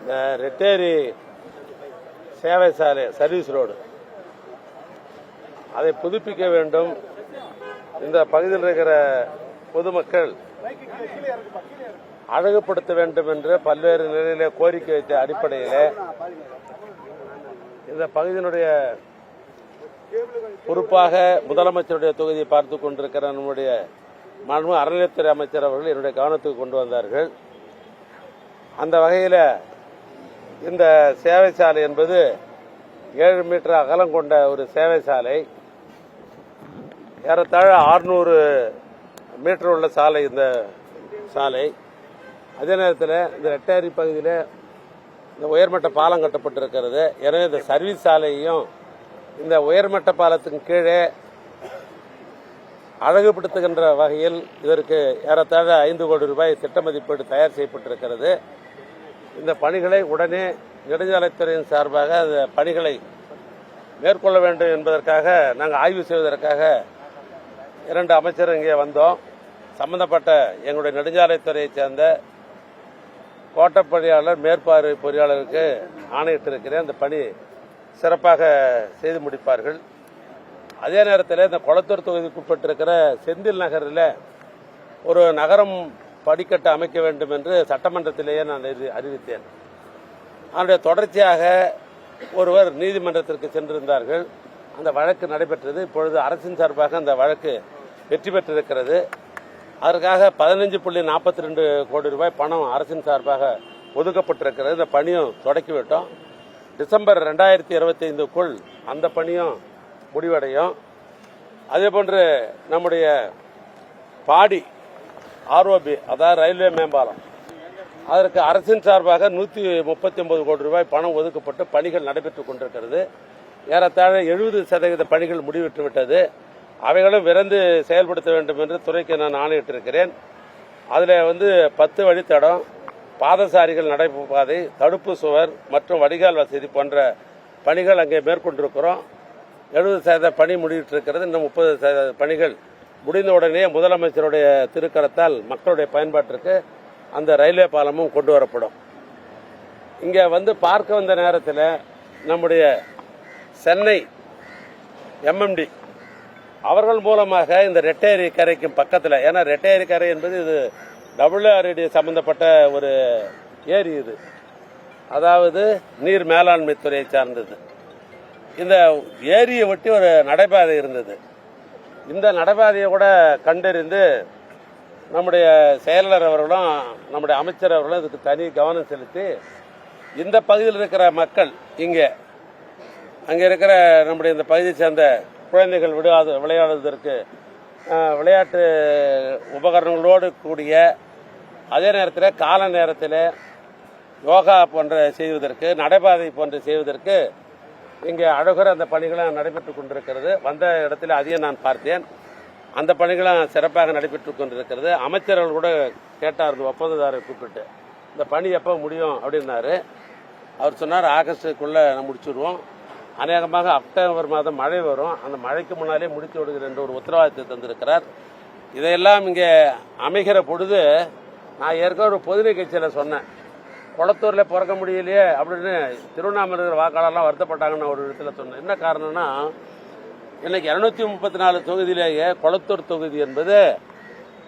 இந்த ரெட்டேரி சேவை சாலை சர்வீஸ் ரோடு அதை புதுப்பிக்க வேண்டும். இந்த பகுதியில் இருக்கிற பொதுமக்கள் அழகுபடுத்த வேண்டும் என்று பல்வேறு நிலையிலே கோரிக்கை வைத்த அடிப்படையில் இந்த பகுதியினுடைய பொறுப்பாக முதலமைச்சருடைய தொகுதியை பார்த்துக் கொண்டிருக்கிற நம்முடைய மாண்பு அறநிலையத்துறை அமைச்சர் அவர்கள் என்னுடைய கவனத்துக்கு கொண்டு வந்தார்கள். அந்த வகையில் இந்த சேவை சாலை என்பது 7 மீட்டர் அகலம் கொண்ட ஒரு சேவை சாலை, ஏறத்தாழ 600 மீட்டர் உள்ள சாலை இந்த சாலை. அதே நேரத்தில் இந்த ரெட்டேரி பகுதியில் இந்த உயர்மட்ட பாலம் கட்டப்பட்டிருக்கிறது. எனவே இந்த சர்வீஸ் சாலையையும் இந்த உயர்மட்ட பாலத்துக்கு கீழே அழகுபடுத்துகின்ற வகையில் இதற்கு ஏறத்தாழ 5 கோடி ரூபாய் திட்ட மதிப்பீடு தயார் செய்யப்பட்டிருக்கிறது. இந்த பணிகளை உடனே நெடுஞ்சாலைத்துறையின் சார்பாக அந்த பணிகளை மேற்கொள்ள வேண்டும் என்பதற்காக நாங்கள் ஆய்வு செய்வதற்காக 2 அமைச்சர் இங்கே வந்தோம். சம்பந்தப்பட்ட எங்களுடைய நெடுஞ்சாலைத்துறையைச் சேர்ந்த கோட்ட பொறியாளர், மேற்பார்வை பொறியாளருக்கு ஆணையிட்டிருக்கிறேன். அந்த பணி சிறப்பாக செய்து முடிப்பார்கள். அதே நேரத்தில் இந்த கொளத்தூர் தொகுதிக்குட்பட்டிருக்கிற செந்தில் நகரில் ஒரு நகரம் படிக்கட்டு அமைக்க வேண்டும் என்று சட்டமன்றத்திலேயே நான் அறிவித்தேன். அதனுடைய தொடர்ச்சியாக ஒருவர் நீதிமன்றத்திற்கு சென்றிருந்தார்கள். அந்த வழக்கு நடைபெற்றது. இப்பொழுது அரசின் சார்பாக அந்த வழக்கு வெற்றி பெற்றிருக்கிறது. அதற்காக 15.42 கோடி ரூபாய் பணம் அரசின் சார்பாக ஒதுக்கப்பட்டிருக்கிறது. இந்த பணியும் தொடக்கிவிட்டோம். டிசம்பர் 2025க்குள் அந்த பணியும் முடிவடையும். அதேபோன்று நம்முடைய பாடி ஆர்ஓபி, அதாவது ரயில்வே மேம்பாலம், அதற்கு அரசின் சார்பாக 139 கோடி ரூபாய் பணம் ஒதுக்கப்பட்டு பணிகள் நடைபெற்றுக் கொண்டிருக்கிறது. ஏறத்தாழ 70% பணிகள் முடிவிட்டு விட்டது. அவைகளும் விரைந்து செயல்படுத்த வேண்டும் என்று துறைக்கு நான் ஆணையிட்டிருக்கிறேன். அதில் 10 வழித்தடம், பாதசாரிகள் நடைபாதை, தடுப்பு சுவர் மற்றும் வடிகால் வசதி போன்ற பணிகள் அங்கே மேற்கொண்டிருக்கிறோம். 70% பணி முடிவிட்டிருக்கிறது. இன்னும் 30% பணிகள் முடிந்தவுடனே முதலமைச்சருடைய திருக்கரத்தால் மக்களுடைய பயன்பாட்டிற்கு அந்த ரயில்வே பாலமும் கொண்டு வரப்படும். இங்கே பார்க்க வந்த நேரத்தில் நம்முடைய சென்னை எம்எம்டி அவர்கள் மூலமாக இந்த ரெட்டேரி கரைக்கும் பக்கத்தில், ஏன்னா ரெட்டேரி கரை என்பது இது WRD சம்பந்தப்பட்ட ஒரு ஏரி, இது அதாவது நீர் மேலாண்மை துறையை சார்ந்தது. இந்த ஏரியை ஒட்டி ஒரு நடைபாதை இருந்தது. இந்த நடைபாதையை கூட கண்டறிந்து நம்முடைய செயலாளர் அவர்களும் நம்முடைய அமைச்சர் அவர்களும் இதுக்கு தனி கவனம் செலுத்தி இந்த பகுதியில் இருக்கிற மக்கள் அங்கே இருக்கிற நம்முடைய இந்த பகுதியை சேர்ந்த குழந்தைகள் விளையாடுவதற்கு விளையாட்டு உபகரணங்களோடு கூடிய, அதே நேரத்தில் கால நேரத்தில் யோகா போன்ற செய்வதற்கு, நடைபாதை போன்ற செய்வதற்கு இங்கே அழகுற அந்த பணிகளும் நடைபெற்றுக் கொண்டிருக்கிறது. வந்த இடத்துல அதையும் நான் பார்த்தேன். அந்த பணிகளும் சிறப்பாக நடைபெற்றுக் கொண்டிருக்கிறது. அமைச்சர்கள் கூட கேட்டார், ஒப்பந்ததாரரை கூப்பிட்டு இந்த பணி எப்போ முடியும் அப்படின்னாரு. அவர் சொன்னார், ஆகஸ்டுக்குள்ளே முடிச்சுடுவோம், அநேகமாக அக்டோபர் மாதம் மழை வரும், அந்த மழைக்கு முன்னாலே முடித்து விடுகிற என்ற ஒரு உத்தரவாதத்தை தந்திருக்கிறார். இதையெல்லாம் இங்கே அமைகிற பொழுது நான் ஏற்கனவே ஒரு பொது நிகழ்ச்சியில் சொன்னேன், குளத்தூரில் பிறக்க முடியலையே அப்படின்னு திருவண்ணாமலை வாக்காளர்லாம் வருத்தப்பட்டாங்கன்னு ஒரு இடத்துல சொன்னேன். என்ன காரணம்னா, இன்னைக்கு 234 தொகுதியிலேயே குளத்தூர் தொகுதி என்பது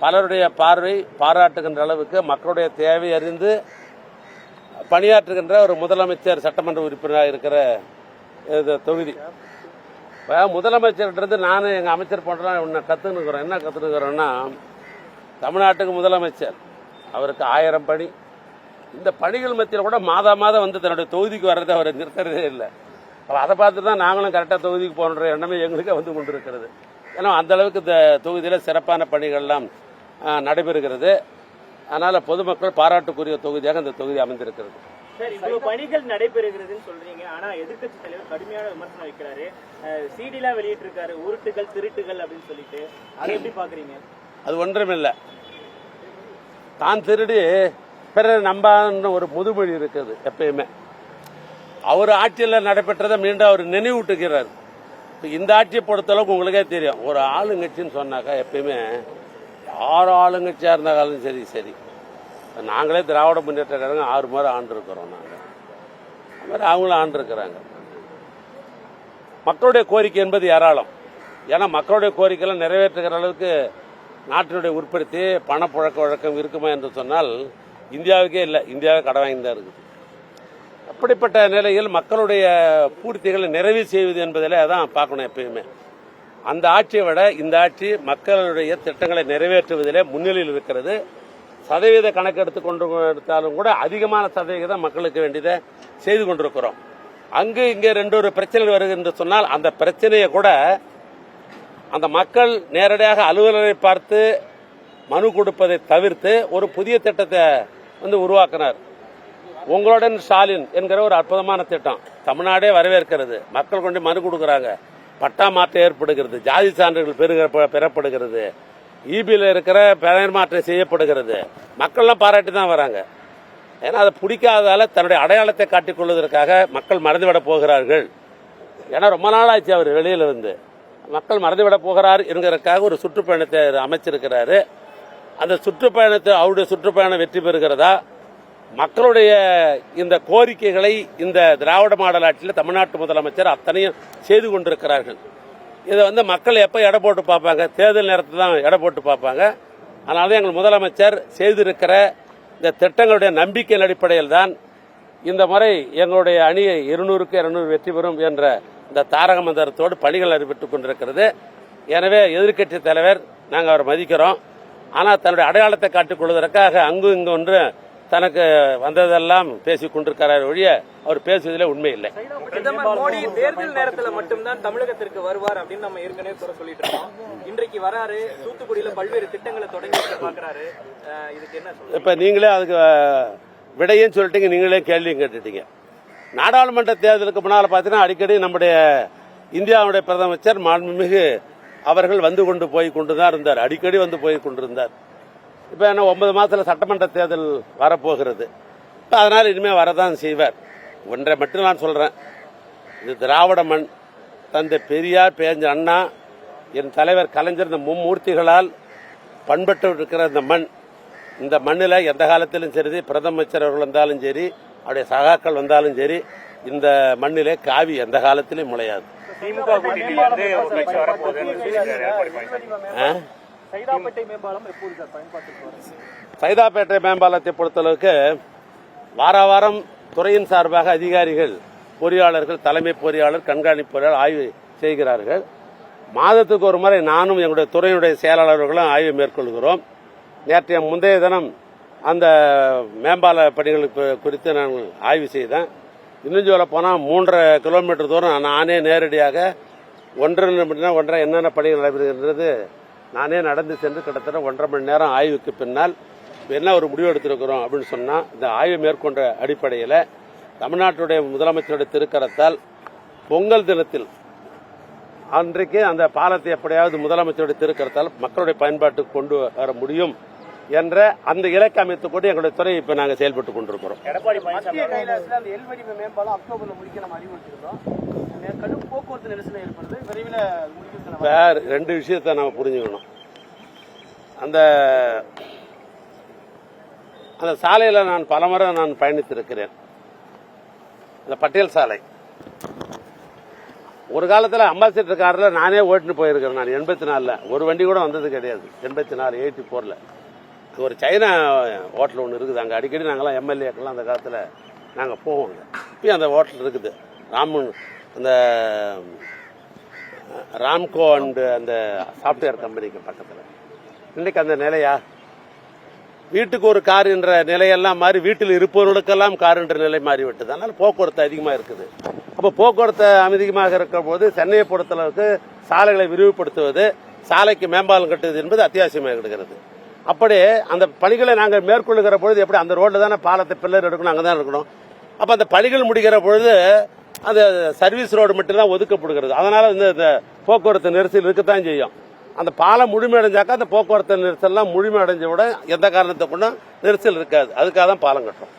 பலருடைய பாராட்டுகின்ற அளவுக்கு மக்களுடைய தேவை அறிந்து பணியாற்றுகின்ற ஒரு முதலமைச்சர் சட்டமன்ற உறுப்பினராக இருக்கிற தொகுதி. முதலமைச்சர்கிட்ட நானும் எங்கள் அமைச்சர் போன்றலாம் ஒன்று கற்றுனுக்கிறோம். என்ன கற்றுனுக்கிறோன்னா, தமிழ்நாட்டுக்கு முதலமைச்சர், அவருக்கு 1000 பணி. இந்த பணிகள் மத்தியில் கூட மாதம் தன்னுடைய தொகுதிக்கு வர்றதை அவர் நிறுத்துறதே இல்லை. அதை பார்த்து தான் நாங்களும் கரெக்டாக தொகுதிக்கு போன்ற எண்ணமே எங்களுக்கே கொண்டிருக்கிறது. ஏன்னா அந்த அளவுக்கு இந்த தொகுதியில் சிறப்பான பணிகள்லாம் நடைபெறுகிறது. அதனால் பொதுமக்கள் பாராட்டுக்குரிய தொகுதியாக இந்த தொகுதி அமைந்திருக்கிறது. சார், இவ்வளவு பணிகள் நடைபெறுகிறதுன்னு சொல்றீங்க, ஆனா எதிர்க்கட்சி தலைவர் கடுமையான விமர்சனம் வைக்கிறாரு. சிடிலாம் வெளியிட்டு இருக்காரு, உருட்டுகள் திருட்டுகள் அப்படின்னு சொல்லிட்டு, அதை எப்படி பாக்குறீங்க? அது ஒன்றுமில்லை, தான் திருடி பிறர் நம்பான்னு ஒரு முதுமொழி இருக்குது. எப்பயுமே அவர் ஆட்சியில் நடைபெற்றதை மீண்டும் அவர் நினைவூட்டுகிறார். இந்த ஆட்சியை பொறுத்தளவுக்கு உங்களுக்கே தெரியும், ஒரு ஆளுங்கட்சின்னு சொன்னாக்கா எப்பயுமே யார் ஆளுங்கட்சியாக இருந்தாலும் சரி நாங்களே திராவிட முன்னேற்ற கழகம் 6 முறை ஆண்டிருக்கிறோம். நாங்கள் அது மாதிரி அவங்களும் ஆண்டிருக்கிறாங்க. மக்களுடைய கோரிக்கை என்பது ஏராளம். ஏன்னா மக்களுடைய கோரிக்கைகளை நிறைவேற்றுகிற அளவுக்கு நாட்டினுடைய உற்பத்தி பணப்புழக்க வழக்கம் இருக்குமா என்று சொன்னால் இந்தியாவுக்கே இல்லை. இந்தியாவே கடன் வாங்கி தான் இருக்குது. அப்படிப்பட்ட நிலையில் மக்களுடைய பூர்த்திகளை நிறைவு செய்வது என்பதில் அதான் பார்க்கணும் எப்பயுமே. அந்த ஆட்சியை விட இந்த ஆட்சி மக்களுடைய திட்டங்களை நிறைவேற்றுவதிலே முன்னிலையில் இருக்கிறது. சதவீத கணக்கெடுத்து கொண்டு எடுத்தாலும் கூட அதிகமான சதவீதம் மக்களுக்கு வேண்டியதை செய்து கொண்டிருக்கிறோம். அங்கு இங்கே 2 பிரச்சனைகள் வருகின்ற சொன்னால் அந்த பிரச்சனையை கூட அந்த மக்கள் நேரடியாக அலுவலரை பார்த்து மனு கொடுப்பதை தவிர்த்து ஒரு புதிய திட்டத்தை உருவாக்கினார். உங்களுடன் ஸ்டாலின் என்கிற ஒரு அற்புதமான திட்டம் தமிழ்நாடே வரவேற்கிறது. மக்கள் கொண்டு மனு கொடுக்கறாங்க, பட்டா மாற்றம் ஏற்படுகிறது, ஜாதி சான்றிதழ் பெறப்படுகிறது, இபியில் இருக்கிற பெயர் மாற்றம் செய்யப்படுகிறது. மக்கள்லாம் பாராட்டி தான் வராங்க. ஏன்னா அதை பிடிக்காததால தன்னுடைய அடையாளத்தை காட்டிக் கொள்வதற்காக மக்கள் மறந்துவிட போகிறார்கள். ஏன்னா ரொம்ப நாள் ஆச்சு அவர் வெளியில மக்கள் மறந்துவிட போகிறார் என்கிறதுக்காக ஒரு சுற்றுப்பயணத்தை அமைச்சிருக்கிறாரு. அந்த சுற்றுப்பயணத்தை அவருடைய சுற்றுப்பயணம் வெற்றி பெறுகிறதா, மக்களுடைய இந்த கோரிக்கைகளை இந்த திராவிட மாடல் ஆட்சியில் தமிழ்நாட்டு முதலமைச்சர் அத்தனையும் செய்து கொண்டிருக்கிறார்கள். இதை மக்கள் எப்போ எடை போட்டு பார்ப்பாங்க? தேர்தல் நேரத்தில் தான் எடை போட்டு பார்ப்பாங்க. அதனால தான் எங்கள் முதலமைச்சர் செய்திருக்கிற இந்த திட்டங்களுடைய நம்பிக்கையின் அடிப்படையில் தான் இந்த முறை எங்களுடைய அணி 200க்கு 200 வெற்றி பெறும் என்ற இந்த தாரக மந்திரத்தோடு பணிகள் நடைபெற்றுக் கொண்டிருக்கிறது. எனவே எதிர்க்கட்சி தலைவர் நாங்கள் அவரை மதிக்கிறோம். ஆனால் தன்னுடைய அடையாளத்தை காட்டிக் கொள்வதற்காக அங்கு இங்கு ஒன்று தனக்கு வந்ததெல்லாம் பேசிக் கொண்டிருக்கிறார் ஒழிய அவர் பேசுவதிலே உண்மை இல்லை. பிரதமர் மோடி தேர்தல் நேரத்தில் மட்டும்தான் தமிழகத்திற்கு வருவார் அப்படின்னு நம்ம ஏற்கனவே சொல்லிட்டு இருக்கோம். இன்றைக்கு வராரு, தூத்துக்குடியில பல்வேறு திட்டங்களை தொடங்கி பாக்குறாரு. இதுக்கு என்ன சொல்றீங்க? இப்ப நீங்களே அதுக்கு விடையும் சொல்லிட்டீங்க, நீங்களே கேள்வியும் கேட்டுட்டீங்க. நாடாளுமன்ற தேர்தலுக்கு முன்னால் பார்த்தீங்கன்னா அடிக்கடி நம்முடைய இந்தியாவுடைய பிரதமர் மாண்புமிகு அவர்கள் வந்து கொண்டு போய் கொண்டுதான் இருந்தார். அடிக்கடி வந்து போய் கொண்டிருந்தார். இப்ப என்ன 9 மாதத்துல சட்டமன்ற தேர்தல் வரப்போகிறது. அதனால இனிமேல் வரதான் செய்வார். ஒன்றை மட்டும் நான் சொல்றேன், இது திராவிட மண். தந்தை பெரியார், பேரறிஞர் அண்ணா, என் தலைவர் கலைஞர், இந்த மும்மூர்த்திகளால் பண்பட்டு இருக்கிற இந்த மண். இந்த மண்ணில் எந்த காலத்திலும் சரி, பிரதமர் அவர்கள் வந்தாலும் சரி, அவருடைய சகாக்கள் வந்தாலும் சரி, இந்த மண்ணிலே காவி எந்த காலத்திலும் முளையாது. சைதாப்பேட்டை மேம்பாலத்தை பொறுத்தளவுக்கு வாரம் துறையின் சார்பாக அதிகாரிகள், பொறியாளர்கள், தலைமை பொறியாளர், கண்காணிப்பு பொறியாளர் ஆய்வு செய்கிறார்கள். மாதத்துக்கு ஒரு முறை நானும் எங்களுடைய துறையினுடைய செயலாளர்களும் ஆய்வு மேற்கொள்கிறோம். நேற்றைய முந்தைய தினம் அந்த மேம்பால பணிகள் குறித்து நான் ஆய்வு செய்தேன். இன்னும் சொல்ல போனால் 3.5 கிலோமீட்டர் தூரம் நானே நேரடியாக ஒன்றரை என்னென்ன பணிகள் நடைபெறுகின்றது நானே நடந்து சென்று கிட்டத்தட்ட 1.5 மணி நேரம் ஆய்வுக்கு பின்னால் என்ன ஒரு முடிவு எடுத்திருக்கிறோம் அப்படின்னு சொன்னால், இந்த ஆய்வு மேற்கொண்ட அடிப்படையில் தமிழ்நாட்டுடைய முதலமைச்சருடைய திருக்கரத்தால் பொங்கல் தினத்தில் அன்றைக்கு அந்த பாலத்தை எப்படியாவது முதலமைச்சருடைய திருக்கரத்தால் மக்களுடைய பயன்பாட்டுக்கு கொண்டு வர முடியும் என்ற அந்த இலக்கை அமைத்துக் கொண்டு எங்களுடைய துறை இப்ப நாங்கள் செயல்பட்டுக் கொண்டிருக்கிறோம். மத்திய கைலாசில் அந்த எல்வடிவ மேம்பாலம் அக்டோபர்ல முடிக்க நம்ம அறிவுறுத்திருக்கோம். கடும் போக்குவரத்து நெரிசல் ஏற்படுது, விரைவில் வேற 2 விஷயத்தை நாம புரிஞ்சுக்கணும். அந்த சாலையில நான் பலமுறை நான் பயணித்திருக்கிறேன். அந்த பட்டேல் சாலை ஒரு காலத்தில் அம்பாசிடர் கார்ல நானே ஓட்டுன்னு போயிருக்கிறேன். நான் 84ல் ஒரு வண்டி கூட வந்தது கிடையாது. 84, 84ல் ஒரு சைனா ஹோட்டல் ஒன்று இருக்குது. அங்கே அடிக்கடி நாங்கள்லாம் எம்எல்ஏக்கெல்லாம் அந்த காலத்தில் நாங்கள் போவோங்க. இப்பயும் அந்த ஹோட்டல் இருக்குது. அந்த ராம்கோ அண்டு அந்த சாப்ட்வேர் கம்பெனிக்கு பக்கத்தில். இன்னைக்கு அந்த நிலையா? வீட்டுக்கு ஒரு கார் என்ற நிலையெல்லாம் மாறி வீட்டில் இருப்பவர்களுக்கெல்லாம் கார் என்ற நிலை மாறிவிட்டது. அதனால போக்குவரத்து அதிகமாக இருக்குது. அப்போ போக்குவரத்து அதிகமாக இருக்கிற போது சென்னையை பொறுத்தளவுக்கு சாலைகளை விரிவுபடுத்துவது, சாலைக்கு மேம்பாலம் கட்டுவது என்பது அத்தியாவசியமாக இருக்கிறது. அப்படி அந்த பணிகளை நாங்கள் மேற்கொள்ளுகிற பொழுது எப்படி அந்த ரோட்ல தானே பாலத்தை பில்லர் எடுக்கணும், அங்கே தான் இருக்கணும். அப்போ அந்த பணிகள் முடிகிற பொழுது அந்த சர்வீஸ் ரோடு மட்டும்தான் ஒதுக்கப்படுகிறது. அதனால இந்த போக்குவரத்து நெரிசல் இருக்கத்தான் செய்யும். அந்த பாலம் முழுமையடைஞ்சாக்கா அந்த போக்குவரத்து நெரிசல்லாம் முழுமையடைஞ்ச விட எந்த காரணத்தை கொண்டும் நெரிசல் இருக்காது. அதுக்காக தான் பாலம் கட்டுறோம்.